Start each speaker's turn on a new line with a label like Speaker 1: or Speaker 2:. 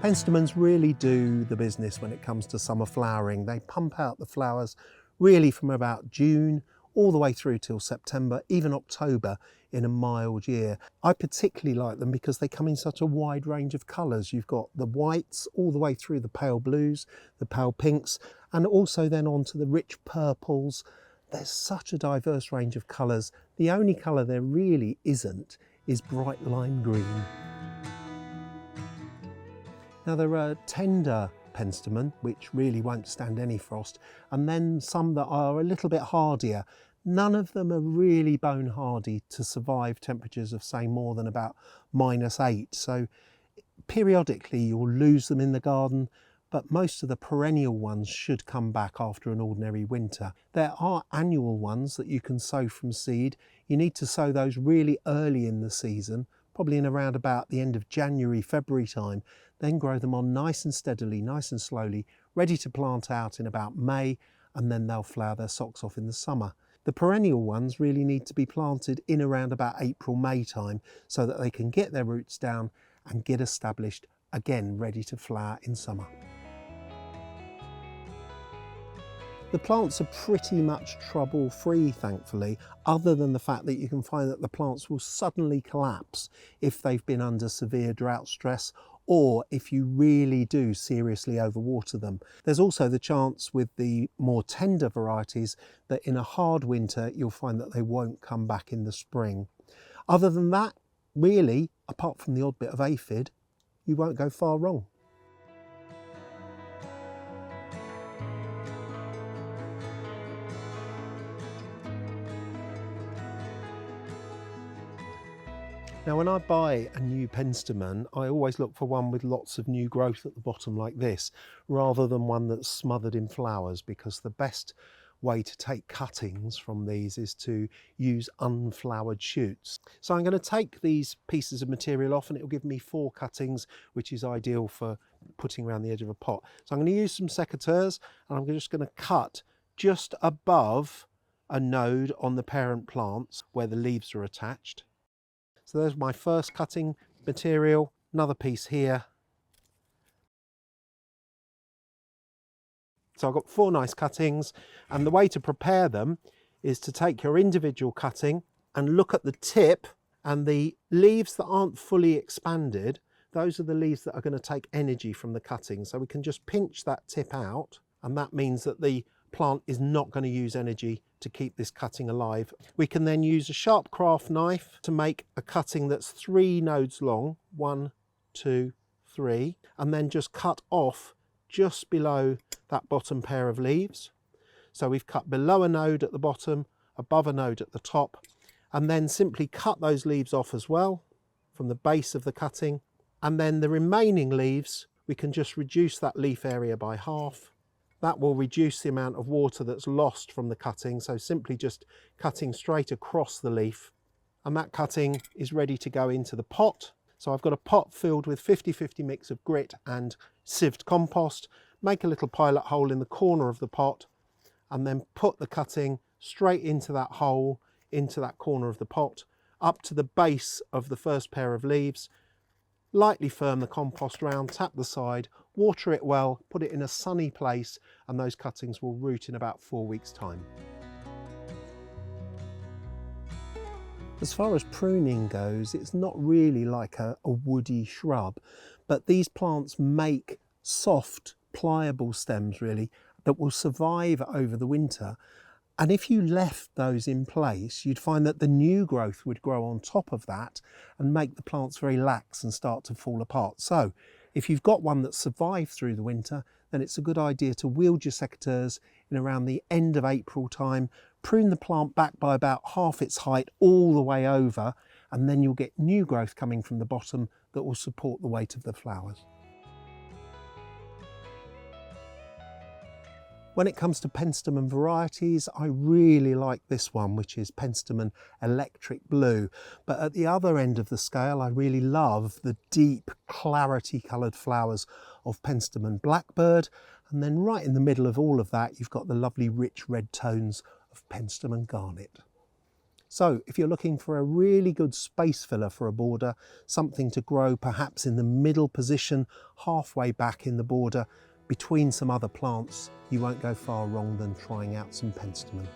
Speaker 1: Penstemons really do the business when it comes to summer flowering. They pump out the flowers really from about June all the way through till September, even October in a mild year. I particularly like them because they come in such a wide range of colours. You've got the whites all the way through the pale blues, the pale pinks, and also then on to the rich purples. There's such a diverse range of colours. The only colour there really isn't is bright lime green. Now there are tender Penstemon, which really won't stand any frost, and then some that are a little bit hardier. None of them are really bone hardy to survive temperatures of, say, more than about -8. So periodically you'll lose them in the garden, but most of the perennial ones should come back after an ordinary winter. There are annual ones that you can sow from seed. You need to sow those really early in the season, probably in around about the end of January, February time, then grow them on nice and steadily, nice and slowly, ready to plant out in about May, and then they'll flower their socks off in the summer. The perennial ones really need to be planted in around about April, May time so that they can get their roots down and get established again, ready to flower in summer. The plants are pretty much trouble-free, thankfully, other than the fact that you can find that the plants will suddenly collapse if they've been under severe drought stress or if you really do seriously overwater them. There's also the chance with the more tender varieties that in a hard winter you'll find that they won't come back in the spring. Other than that, really, apart from the odd bit of aphid, you won't go far wrong. Now when I buy a new Penstemon, I always look for one with lots of new growth at the bottom like this, rather than one that's smothered in flowers, because the best way to take cuttings from these is to use unflowered shoots. So I'm going to take these pieces of material off and it'll give me 4 cuttings, which is ideal for putting around the edge of a pot. So I'm going to use some secateurs and I'm just going to cut just above a node on the parent plants where the leaves are attached. So there's my first cutting material, another piece here. So I've got 4 nice cuttings, and the way to prepare them is to take your individual cutting and look at the tip, and the leaves that aren't fully expanded, those are the leaves that are going to take energy from the cutting. So we can just pinch that tip out, and that means that the plant is not going to use energy to keep this cutting alive. We can then use a sharp craft knife to make a cutting that's 3 nodes long, 1, 2, 3, and then just cut off just below that bottom pair of leaves. So we've cut below a node at the bottom, above a node at the top, and then simply cut those leaves off as well from the base of the cutting. And then the remaining leaves, we can just reduce that leaf area by half. That will reduce the amount of water that's lost from the cutting, so simply just cutting straight across the leaf. And that cutting is ready to go into the pot. So I've got a pot filled with 50-50 mix of grit and sieved compost. Make a little pilot hole in the corner of the pot and then put the cutting straight into that hole, into that corner of the pot, up to the base of the first pair of leaves. Lightly firm the compost round, tap the side, water it well, put it in a sunny place, and those cuttings will root in about 4 weeks' time. As far as pruning goes, it's not really like a woody shrub, but these plants make soft, pliable stems really that will survive over the winter. And if you left those in place, you'd find that the new growth would grow on top of that and make the plants very lax and start to fall apart. So if you've got one that survived through the winter, then it's a good idea to wield your secateurs in around the end of April time, prune the plant back by about half its height all the way over, and then you'll get new growth coming from the bottom that will support the weight of the flowers. When it comes to Penstemon varieties, I really like this one, which is Penstemon Electric Blue. But at the other end of the scale, I really love the deep, clarity-coloured flowers of Penstemon Blackbird. And then right in the middle of all of that, you've got the lovely rich red tones of Penstemon Garnet. So if you're looking for a really good space filler for a border, something to grow perhaps in the middle position, halfway back in the border, between some other plants, you won't go far wrong than trying out some Penstemon.